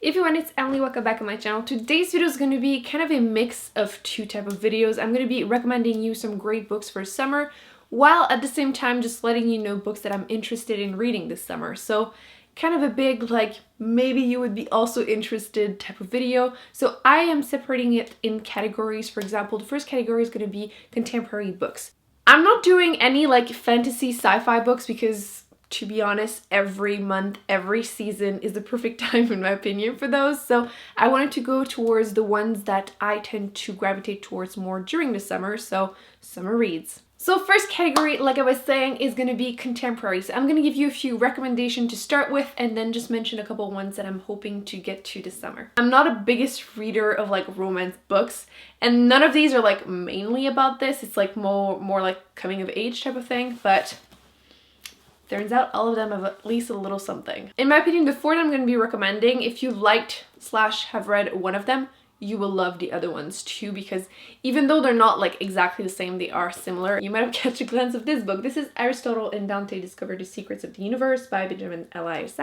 everyone, it's Emily. Welcome back on my channel. Today's video is going to be kind of a mix of two type of videos. I'm going to be recommending you some great books for summer, while at the same time just letting you know books that I'm interested in reading this summer. So kind of a big, like, maybe you would be also interested type of video. So I am separating it in categories. For example, the first category is going to be contemporary books. I'm not doing any like fantasy sci-fi books because, to be honest, every month, every season is the perfect time in my opinion for those. So I wanted to go towards the ones that I tend to gravitate towards more during the summer, so summer reads. So first category, like I was saying, is going to be contemporary. So I'm going to give you a few recommendations to start with and then just mention a couple ones that I'm hoping to get to this summer. I'm not a biggest reader of like romance books, and none of these are like mainly about this. It's like more like coming of age type of thing, but turns out all of them have at least a little something. In my opinion, the four that I'm going to be recommending, if you liked / have read one of them, you will love the other ones too, because even though they're not like exactly the same, they are similar. You might have catch a glance of this book. This is Aristotle and Dante Discovered the Secrets of the Universe by Benjamin Elias.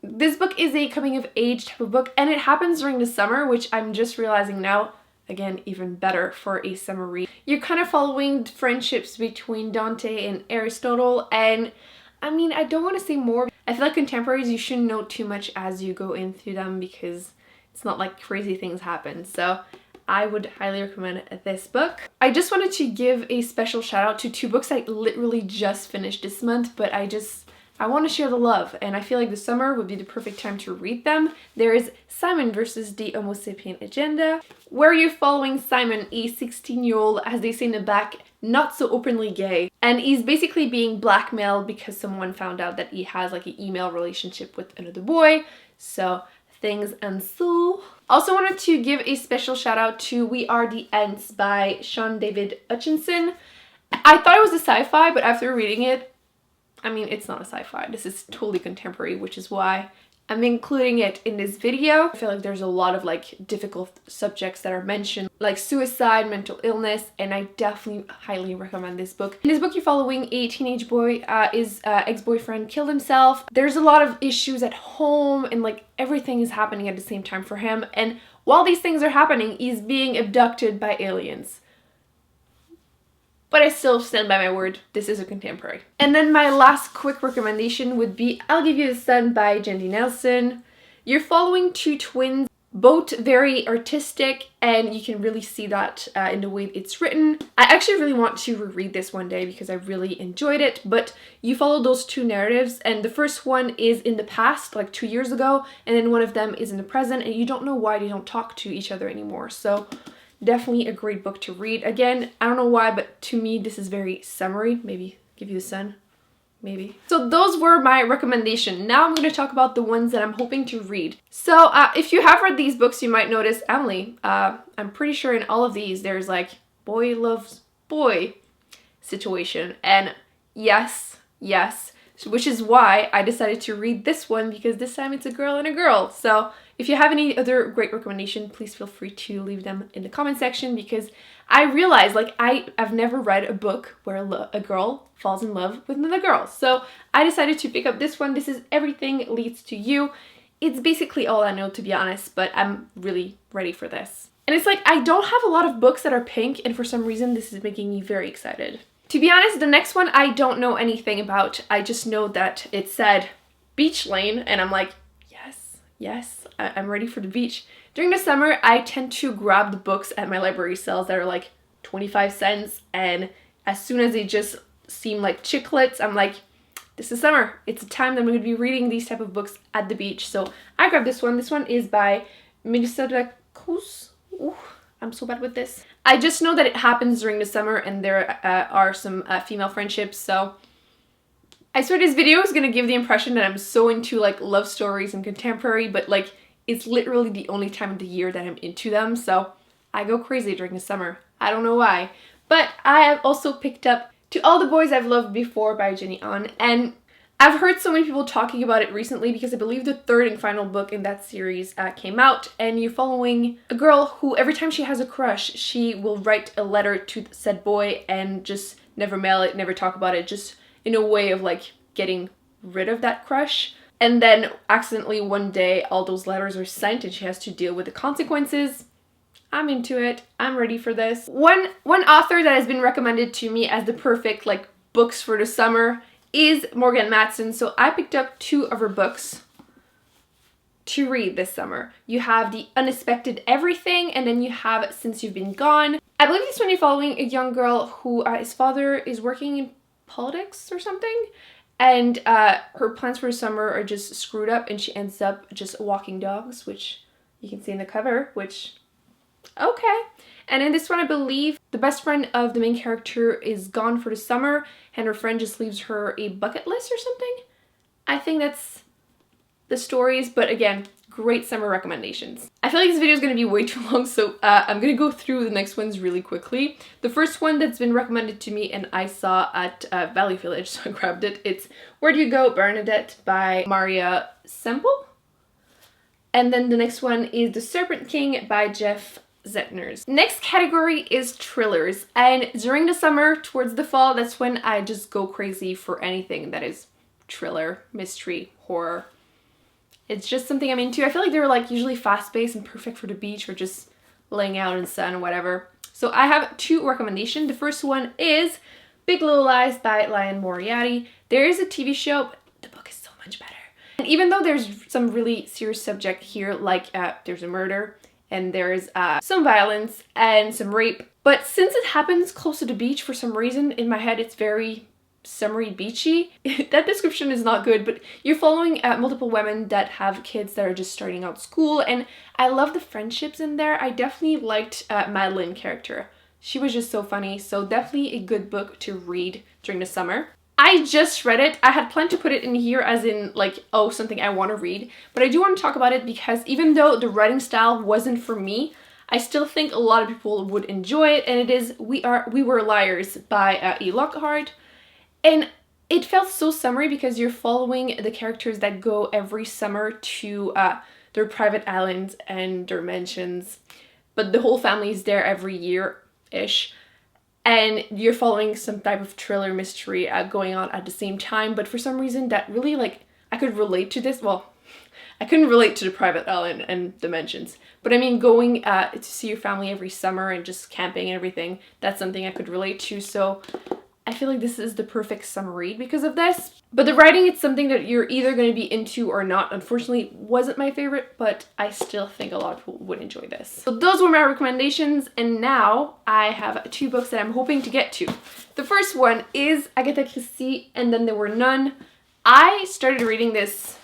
This book is a coming of age type of book, and it happens during the summer, which I'm just realizing now, again, even better for a summer read. You're kind of following friendships between Dante and Aristotle, and I mean, I don't want to say more. I feel like contemporaries, you shouldn't know too much as you go into them because it's not like crazy things happen. So I would highly recommend this book. I just wanted to give a special shout out to two books I literally just finished this month, but I want to share the love, and I feel like the summer would be the perfect time to read them. There is Simon versus the Homo sapien Agenda, where you're following Simon, a 16-year-old, as they say in the back, not so openly gay, and he's basically being blackmailed because someone found out that he has like an email relationship with another boy, so things ensue. Also wanted to give a special shout out to We Are the Ants by Sean David Hutchinson. I thought it was a sci-fi, but after reading it, I mean, it's not a sci-fi. This is totally contemporary, which is why I'm including it in this video. I feel like there's a lot of like difficult subjects that are mentioned, like suicide, mental illness, and I definitely highly recommend this book. In this book, you're following a teenage boy. His ex-boyfriend killed himself. There's a lot of issues at home, and like everything is happening at the same time for him. And while these things are happening, he's being abducted by aliens. But I still stand by my word, this is a contemporary. And then my last quick recommendation would be I'll Give You the Sun by Jandy Nelson. You're following two twins, both very artistic, and you can really see that in the way it's written. I actually really want to reread this one day because I really enjoyed it, but you follow those two narratives, and the first one is in the past, like 2 years ago, and then one of them is in the present, and you don't know why they don't talk to each other anymore. So definitely a great book to read. Again, I don't know why, but to me this is very summery. Maybe Give You the Sun, maybe. So those were my recommendation. Now I'm going to talk about the ones that I'm hoping to read. So if you have read these books, you might notice, Emily, I'm pretty sure in all of these there's like boy loves boy situation, and yes, which is why I decided to read this one, because this time it's a girl and a girl. So if you have any other great recommendation, please feel free to leave them in the comment section, because I realized like I've never read a book where a girl falls in love with another girl. So I decided to pick up this one. This is Everything Leads to You. It's basically all I know, to be honest, but I'm really ready for this. And it's like I don't have a lot of books that are pink, and for some reason this is making me very excited. To be honest, the next one I don't know anything about. I just know that it said Beach Lane, and I'm like, yes, I'm ready for the beach. During the summer, I tend to grab the books at my library sales that are like 25 cents, and as soon as they just seem like chiclets, I'm like, this is summer. It's a time that I'm going to be reading these type of books at the beach. So I grabbed this one. This one is by Minnesota Cruz. Ooh, I'm so bad with this. I just know that it happens during the summer, and there are some female friendships, so I swear this video is gonna give the impression that I'm so into like love stories and contemporary, but like it's literally the only time of the year that I'm into them, so I go crazy during the summer. I don't know why. But I have also picked up To All the Boys I've Loved Before by Jenny On, and I've heard so many people talking about it recently because I believe the third and final book in that series came out, and you're following a girl who every time she has a crush, she will write a letter to said boy and just never mail it, never talk about it, just in a way of like getting rid of that crush. and then accidentally one day all those letters are sent and she has to deal with the consequences. I'm into it. I'm ready for this. One author that has been recommended to me as the perfect like books for the summer is Morgan Matson. So I picked up 2 of her books to read this summer. You have The Unexpected Everything, and then you have Since You've Been Gone. I believe this one you're following a young girl who his father is working in politics or something, and her plans for the summer are just screwed up and she ends up just walking dogs, which you can see in the cover, which, okay. And in this one, I believe the best friend of the main character is gone for the summer and her friend just leaves her a bucket list or something. I think that's the stories, but again, great summer recommendations. I feel like this video is going to be way too long, so I'm going to go through the next ones really quickly. The first one that's been recommended to me and I saw at Value Village, so I grabbed it. It's Where Do You Go, Bernadette by Maria Semple. And then the next one is The Serpent King by Jeff Zetners. Next category is thrillers, and during the summer, towards the fall, that's when I just go crazy for anything that is thriller, mystery, horror. It's just something I'm into. I feel like they're like usually fast-paced and perfect for the beach or just laying out in the sun or whatever. So I have 2 recommendations. The first one is Big Little Lies by Liane Moriarty. There is a TV show, but the book is so much better. And even though there's some really serious subject here, like there's a murder and there's some violence and some rape, but since it happens close to the beach for some reason, in my head it's very summery, beachy. That description is not good, but you're following multiple women that have kids that are just starting out school, and I love the friendships in there. I definitely liked Madeline character. She was just so funny, so definitely a good book to read during the summer. I just read it. I had planned to put it in here as in like, oh, something I want to read, but I do want to talk about it because even though the writing style wasn't for me, I still think a lot of people would enjoy it, and it is We Were Liars by E. Lockhart. And it felt so summery because you're following the characters that go every summer to their private islands and their mansions, but the whole family is there every year-ish, and you're following some type of thriller mystery going on at the same time. But for some reason that really, like, I could relate to this. Well, I couldn't relate to the private island and the mansions, but I mean going to see your family every summer and just camping and everything, that's something I could relate to. So I feel like this is the perfect summer read because of this. But the writing, it's something that you're either going to be into or not. Unfortunately, wasn't my favorite, but I still think a lot of people would enjoy this. So those were my recommendations, and now I have 2 books that I'm hoping to get to. The first one is Agatha Christie, And Then There Were None. I started reading this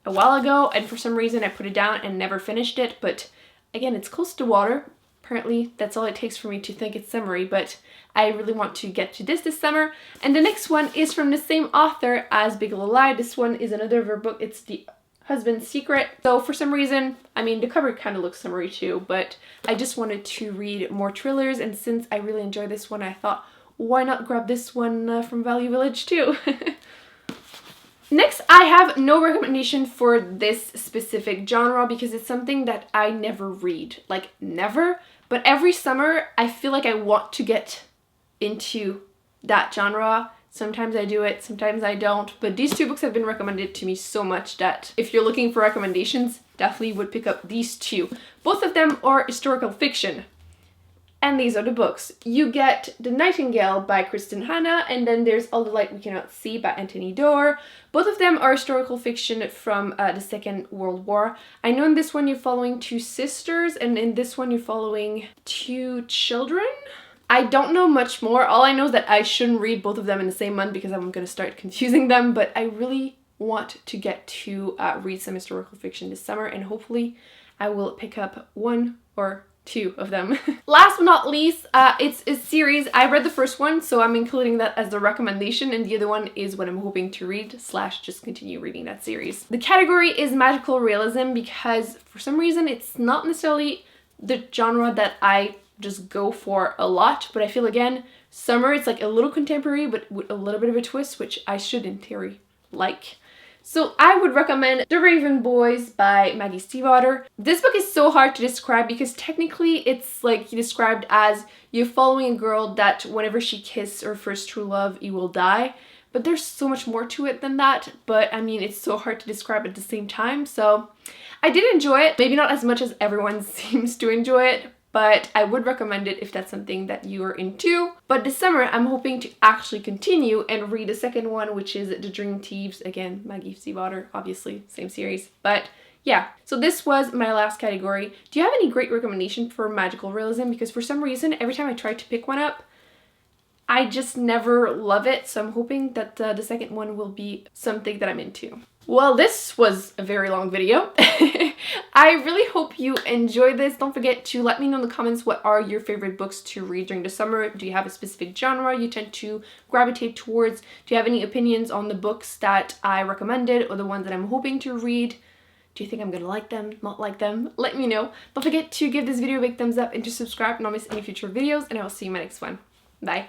a while ago, and for some reason I put it down and never finished it, but again, it's close to water. Apparently, that's all it takes for me to think it's summery, but I really want to get to this summer. And the next one is from the same author as Big Little Lie. This one is another of her book. It's The Husband's Secret. So for some reason, I mean, the cover kind of looks summery too, but I just wanted to read more thrillers, and since I really enjoy this one, I thought, why not grab this one from Value Village too? Next, I have no recommendation for this specific genre because it's something that I never read. Like, never. But every summer, I feel like I want to get into that genre. Sometimes I do it, sometimes I don't. But these 2 books have been recommended to me so much that if you're looking for recommendations, definitely would pick up these 2. Both of them are historical fiction. And these are the books. You get The Nightingale by Kristen Hanna, and then there's All the Light We Cannot See by Anthony Doerr. Both of them are historical fiction from the Second World War. I know in this one you're following 2 sisters, and in this one you're following 2 children. I don't know much more. All I know is that I shouldn't read both of them in the same month because I'm going to start confusing them, but I really want to get to read some historical fiction this summer, and hopefully I will pick up 1 or 2 of them. Last but not least, it's a series. I read the first one, so I'm including that as the recommendation, and the other one is what I'm hoping to read / just continue reading that series. The category is magical realism because for some reason it's not necessarily the genre that I just go for a lot, but I feel again, summer, it's like a little contemporary but with a little bit of a twist, which I should in theory like. So I would recommend The Raven Boys by Maggie Stiefvater. This book is so hard to describe because technically it's like described as you're following a girl that whenever she kisses her first true love, you will die. but there's so much more to it than that. But I mean, it's so hard to describe at the same time. So I did enjoy it, maybe not as much as everyone seems to enjoy it, but I would recommend it if that's something that you are into. But this summer, I'm hoping to actually continue and read the second one, which is The Dream Thieves. Again, Maggie Stiefvater, obviously, same series. But yeah, so this was my last category. Do you have any great recommendation for magical realism? Because for some reason, every time I try to pick one up, I just never love it. So I'm hoping that the second one will be something that I'm into. Well, this was a very long video. I really hope you enjoyed this. Don't forget to let me know in the comments what are your favorite books to read during the summer. Do you have a specific genre you tend to gravitate towards? Do you have any opinions on the books that I recommended or the ones that I'm hoping to read? Do you think I'm gonna like them, not like them? Let me know. Don't forget to give this video a big thumbs up and to subscribe and not miss any future videos, and I will see you in my next one. Bye.